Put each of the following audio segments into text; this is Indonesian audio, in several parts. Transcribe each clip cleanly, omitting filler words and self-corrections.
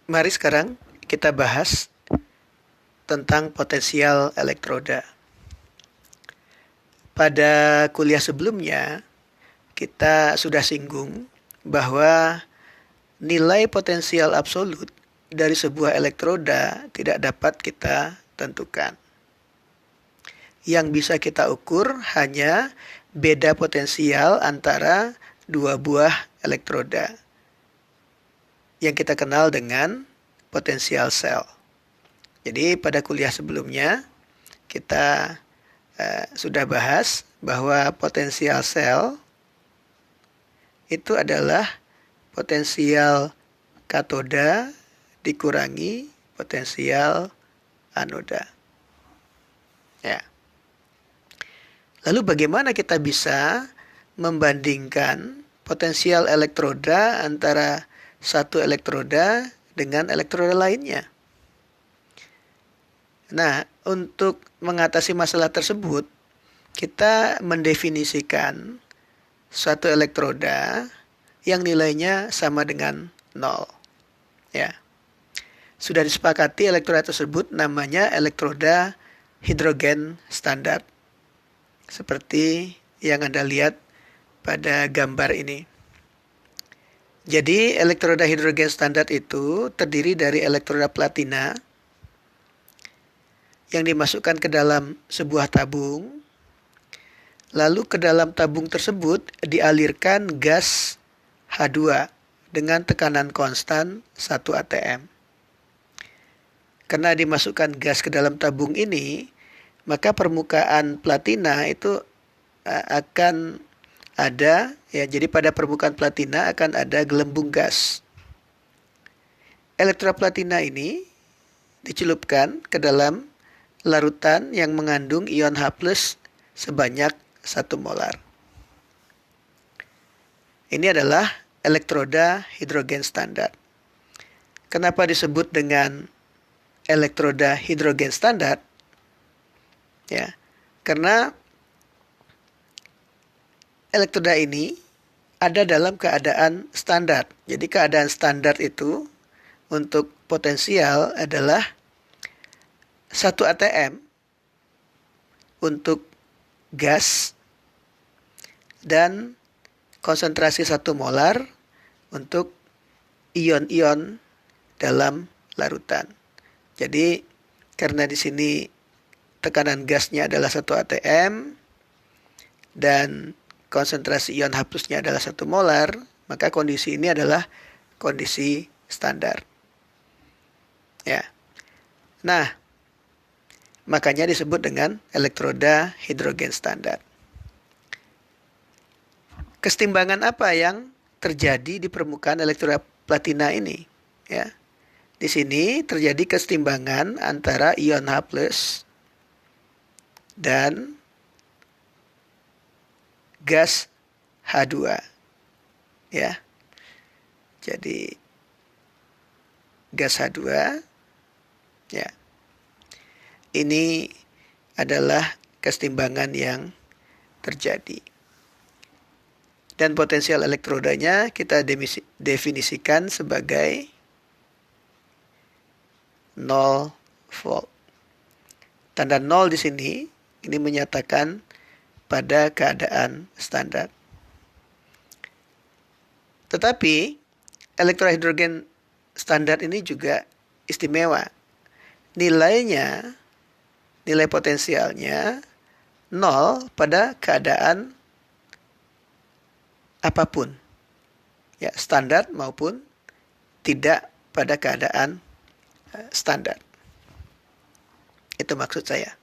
Mari sekarang kita bahas tentang potensial elektroda. Pada kuliah sebelumnya, kita sudah singgung bahwa nilai potensial absolut dari sebuah elektroda tidak dapat kita tentukan. Yang bisa kita ukur hanya beda potensial antara dua buah elektroda yang kita kenal dengan potensial sel. Jadi pada kuliah sebelumnya kita sudah bahas bahwa potensial sel itu adalah potensial katoda dikurangi potensial anoda. Ya. Lalu bagaimana kita bisa membandingkan potensial elektroda antara satu elektroda dengan elektroda lainnya? Nah, untuk mengatasi masalah tersebut, kita mendefinisikan suatu elektroda yang nilainya sama dengan 0. Ya. Sudah disepakati elektroda tersebut namanya elektroda hidrogen standar. Seperti yang Anda lihat pada gambar ini. Jadi elektroda hidrogen standar itu terdiri dari elektroda platina yang dimasukkan ke dalam sebuah tabung. Lalu ke dalam tabung tersebut dialirkan gas H2 dengan tekanan konstan 1 atm. Karena dimasukkan gas ke dalam tabung ini, maka permukaan platina itu akan ada, ya, jadi pada permukaan platina akan ada gelembung gas. Elektroda platina ini dicelupkan ke dalam larutan yang mengandung ion H+ sebanyak 1 molar. Ini adalah elektroda hidrogen standar. Kenapa disebut dengan elektroda hidrogen standar? Ya, karena elektroda ini ada dalam keadaan standar. Jadi keadaan standar itu untuk potensial adalah 1 atm untuk gas dan konsentrasi 1 molar untuk ion-ion dalam larutan. Jadi karena di sini tekanan gasnya adalah 1 atm dan konsentrasi ion H+-nya adalah 1 molar, maka kondisi ini adalah kondisi standar. Ya. Nah, makanya disebut dengan elektroda hidrogen standar. Kesetimbangan apa yang terjadi di permukaan elektroda platina ini? Ya. Di sini terjadi kesetimbangan antara ion H+ dan gas H2. Ya. Jadi gas H2, ya. Ini adalah kesetimbangan yang terjadi. Dan potensial elektrodanya kita definisikan sebagai 0 volt. Tanda 0 di sini ini menyatakan pada keadaan standar. Tetapi elektroda hidrogen standar ini juga istimewa. Nilai potensialnya 0 pada keadaan apapun. Ya, standar maupun tidak pada keadaan standar. Itu maksud saya.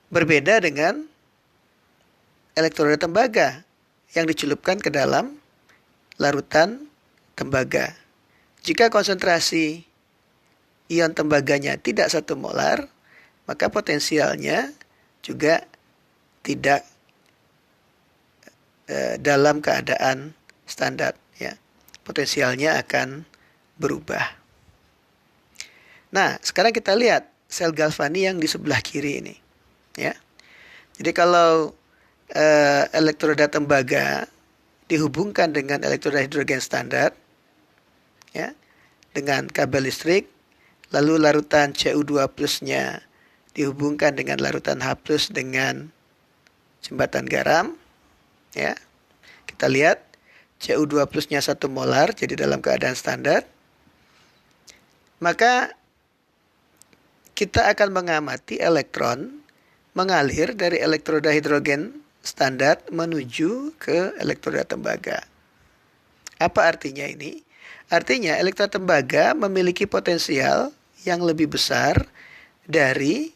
Berbeda dengan elektroda tembaga yang dicelupkan ke dalam larutan tembaga. Jika konsentrasi ion tembaganya tidak 1 molar, maka potensialnya juga tidak dalam keadaan standar. Ya. Potensialnya akan berubah. Nah, sekarang kita lihat sel galvani yang di sebelah kiri ini. Ya. Jadi kalau elektroda tembaga dihubungkan dengan elektroda hidrogen standar, ya, dengan kabel listrik, lalu larutan Cu2 plusnya dihubungkan dengan larutan H plus dengan jembatan garam. Ya, kita lihat Cu2 plusnya 1 molar, jadi dalam keadaan standar. Maka kita akan mengamati elektron mengalir dari elektroda hidrogen standar menuju ke elektroda tembaga. Apa artinya ini? Artinya elektroda tembaga memiliki potensial yang lebih besar dari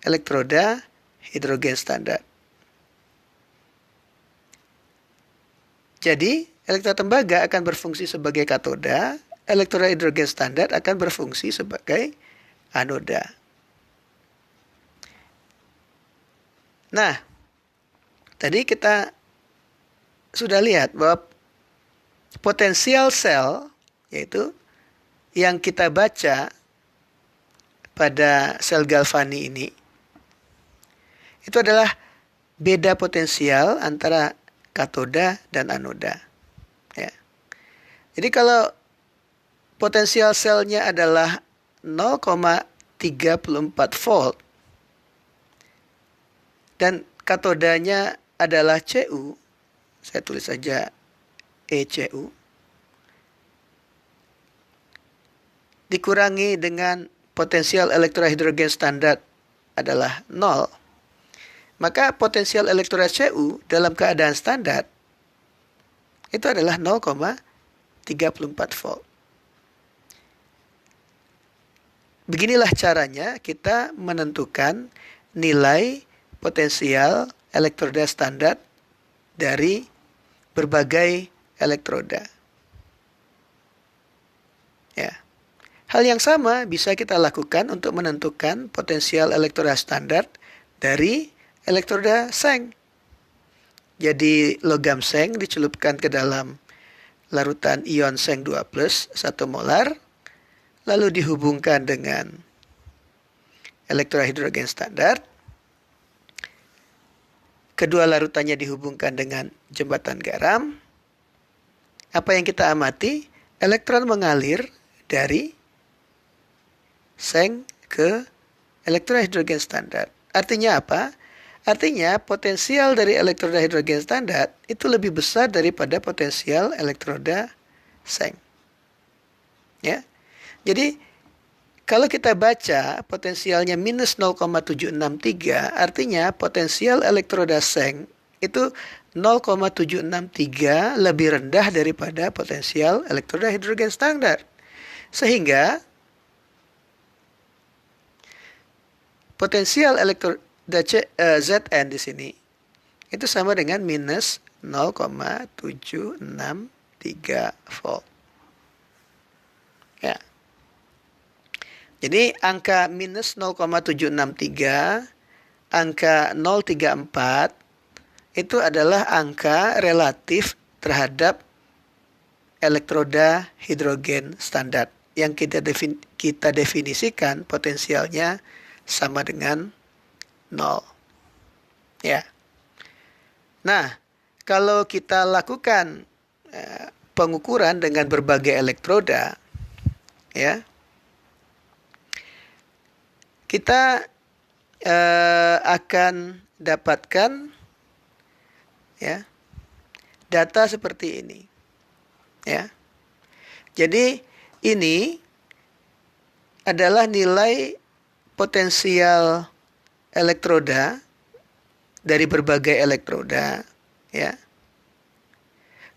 elektroda hidrogen standar. Jadi, elektroda tembaga akan berfungsi sebagai katoda, elektroda hidrogen standar akan berfungsi sebagai anoda. Nah, tadi kita sudah lihat bahwa potensial sel, yaitu yang kita baca pada sel Galvani ini, itu adalah beda potensial antara katoda dan anoda. Ya. Jadi kalau potensial selnya adalah 0,34 volt dan katodanya adalah Cu, saya tulis saja ECU, dikurangi dengan potensial elektroda hidrogen standar adalah 0, maka potensial elektroda Cu dalam keadaan standar itu adalah 0,34 volt. Beginilah caranya kita menentukan nilai potensial elektroda standar dari berbagai elektroda. Ya. Hal yang sama bisa kita lakukan untuk menentukan potensial elektroda standar dari elektroda seng. Jadi logam seng dicelupkan ke dalam larutan ion seng 2 plus 1 molar, lalu dihubungkan dengan elektroda hidrogen standar. Kedua larutannya dihubungkan dengan jembatan garam. Apa yang kita amati? Elektron mengalir dari seng ke elektroda hidrogen standar. Artinya apa? Artinya potensial dari elektroda hidrogen standar itu lebih besar daripada potensial elektroda seng. Ya. Jadi kalau kita baca potensialnya minus 0,763, artinya potensial elektroda seng itu 0,763 lebih rendah daripada potensial elektroda hidrogen standar. Sehingga potensial elektroda Zn di sini itu sama dengan minus 0,763 volt. Ya. Jadi angka minus 0,763, angka 034 itu adalah angka relatif terhadap elektroda hidrogen standar yang kita definisikan potensialnya sama dengan 0. Ya. Nah, kalau kita lakukan pengukuran dengan berbagai elektroda, ya, kita akan dapatkan ya data seperti ini. Ya. Jadi ini adalah nilai potensial elektroda dari berbagai elektroda, ya.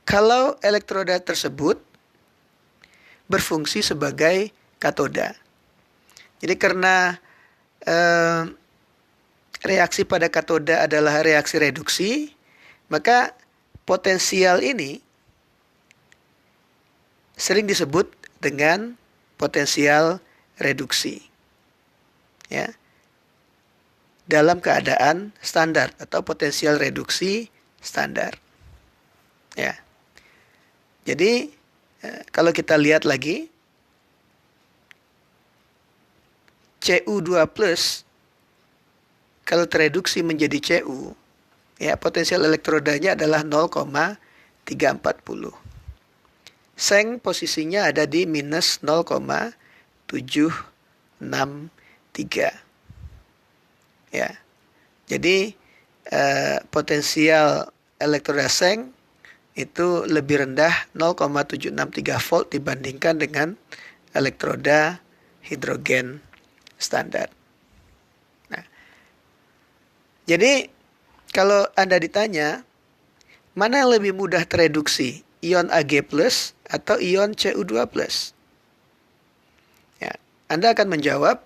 Kalau elektroda tersebut berfungsi sebagai katoda. Jadi karena reaksi pada katoda adalah reaksi reduksi, maka potensial ini sering disebut dengan potensial reduksi. Ya. Dalam keadaan standar atau potensial reduksi standar. Ya. Jadi kalau kita lihat lagi Cu2 plus kalau tereduksi menjadi Cu, ya potensial elektrodanya adalah 0,340. Seng posisinya ada di minus 0,763. Ya. Jadi potensial elektroda seng itu lebih rendah 0,763 volt dibandingkan dengan elektroda hidrogen standar. Nah, jadi kalau Anda ditanya, mana yang lebih mudah tereduksi, ion Ag+ atau ion Cu2+? Ya, Anda akan menjawab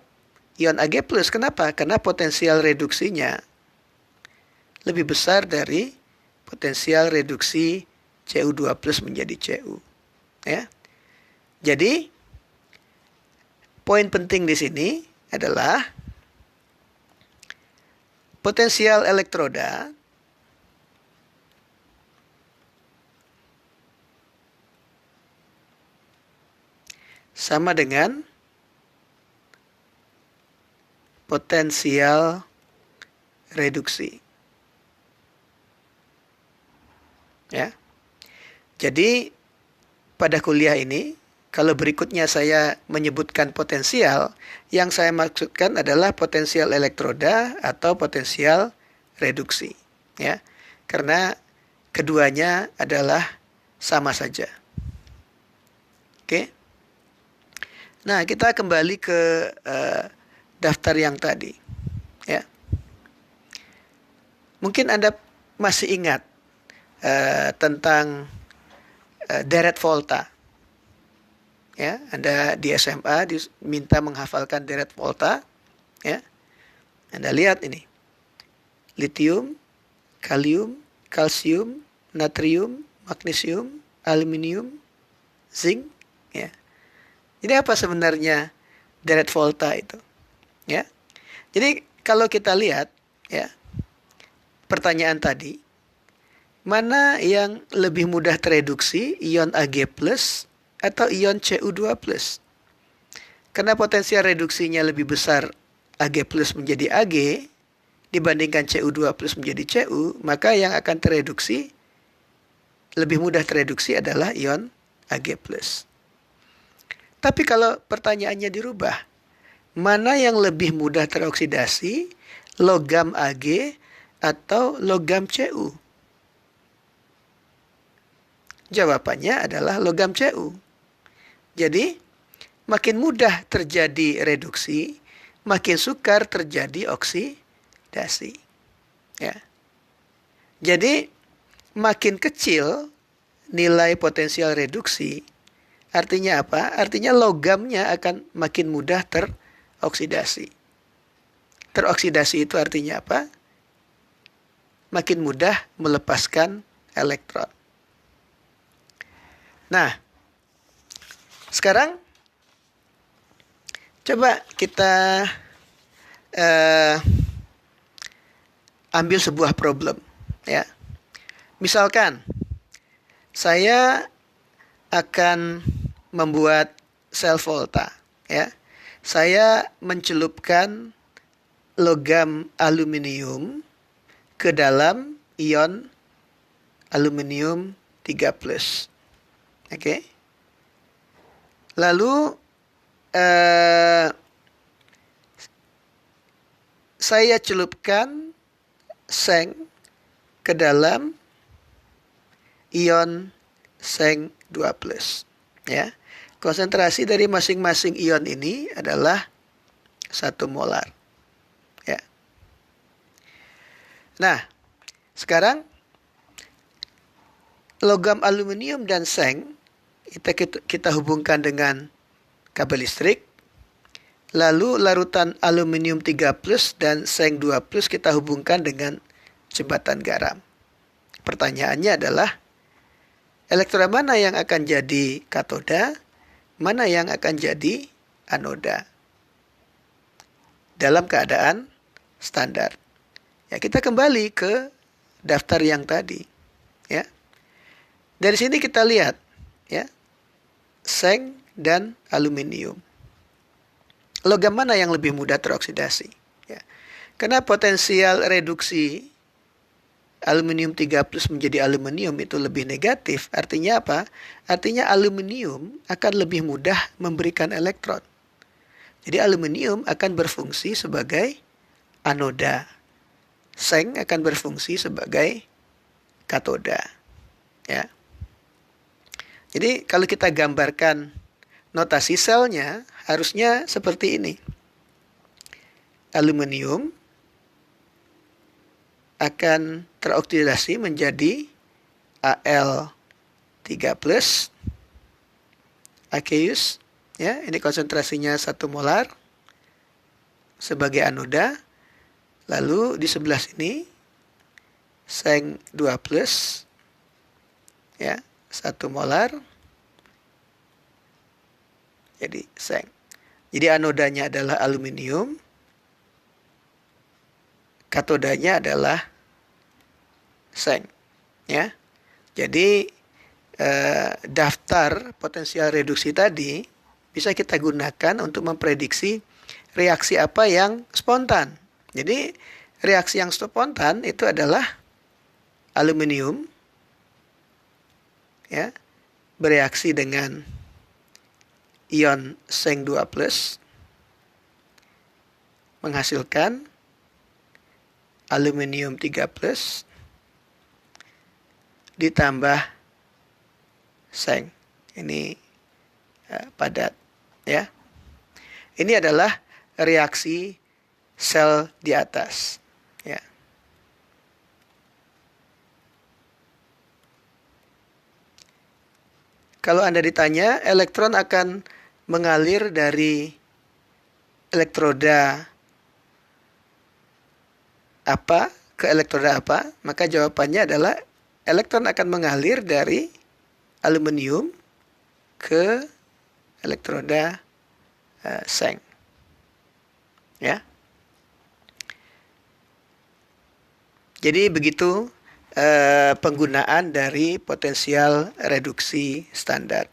ion Ag+. Kenapa? Karena potensial reduksinya lebih besar dari potensial reduksi Cu2+ menjadi Cu. Ya. Jadi, poin penting di sini adalah potensial elektroda sama dengan potensial reduksi. Ya. Jadi pada kuliah ini, kalau berikutnya saya menyebutkan potensial, yang saya maksudkan adalah potensial elektroda atau potensial reduksi, ya. Karena keduanya adalah sama saja. Oke. Nah, kita kembali ke daftar yang tadi, ya. Mungkin Anda masih ingat tentang deret volta. Ya, Anda di SMA diminta menghafalkan deret volta, ya. Anda lihat ini. Litium, kalium, kalsium, natrium, magnesium, aluminium, zinc, ya. Jadi apa sebenarnya deret volta itu? Ya. Jadi kalau kita lihat, ya, pertanyaan tadi, mana yang lebih mudah tereduksi, ion Ag+ atau ion Cu2+? Karena potensial reduksinya lebih besar Ag+ menjadi Ag dibandingkan Cu2+ menjadi Cu, maka yang akan tereduksi, lebih mudah tereduksi adalah ion Ag+. Tapi kalau pertanyaannya dirubah, mana yang lebih mudah teroksidasi, logam Ag atau logam Cu? Jawabannya adalah logam Cu. Jadi, makin mudah terjadi reduksi, makin sukar terjadi oksidasi. Ya. Jadi, makin kecil nilai potensial reduksi, artinya apa? Artinya logamnya akan makin mudah teroksidasi. Teroksidasi itu artinya apa? Makin mudah melepaskan elektron. Nah, sekarang coba kita ambil sebuah problem, ya. Misalkan saya akan membuat sel volta, ya. Saya mencelupkan logam aluminium ke dalam ion aluminium 3+. Oke. Lalu saya celupkan seng ke dalam ion seng 2+. Ya. Konsentrasi dari masing-masing ion ini adalah 1 molar. Ya. Nah, sekarang logam aluminium dan seng kita hubungkan dengan kabel listrik. Lalu larutan aluminium 3+ dan seng 2+ kita hubungkan dengan jembatan garam. Pertanyaannya adalah, elektroda mana yang akan jadi katoda, mana yang akan jadi anoda dalam keadaan standar. Ya, kita kembali ke daftar yang tadi. Ya. Dari sini kita lihat, ya, seng dan aluminium. Logam mana yang lebih mudah teroksidasi? Ya. Karena potensial reduksi aluminium 3+ menjadi aluminium itu lebih negatif, artinya apa? Artinya aluminium akan lebih mudah memberikan elektron. Jadi aluminium akan berfungsi sebagai anoda. Seng akan berfungsi sebagai katoda. Ya. Jadi kalau kita gambarkan notasi selnya harusnya seperti ini. Aluminium akan teroksidasi menjadi Al3+, aqueous, ya, ini konsentrasinya 1 molar sebagai anoda. Lalu di sebelah sini seng 2+, ya, 1 molar jadi seng. Jadi anodanya adalah aluminium, katodanya adalah seng, ya. Jadi daftar potensial reduksi tadi bisa kita gunakan untuk memprediksi reaksi apa yang spontan. Jadi reaksi yang spontan itu adalah aluminium, ya, bereaksi dengan ion seng 2+ menghasilkan aluminium 3+ ditambah seng. Ini padat, ya. Ini adalah reaksi sel di atas, ya. Kalau Anda ditanya, elektron akan mengalir dari elektroda apa ke elektroda apa, maka jawabannya adalah elektron akan mengalir dari aluminium ke elektroda seng, ya. Jadi begitu penggunaan dari potensial reduksi standar.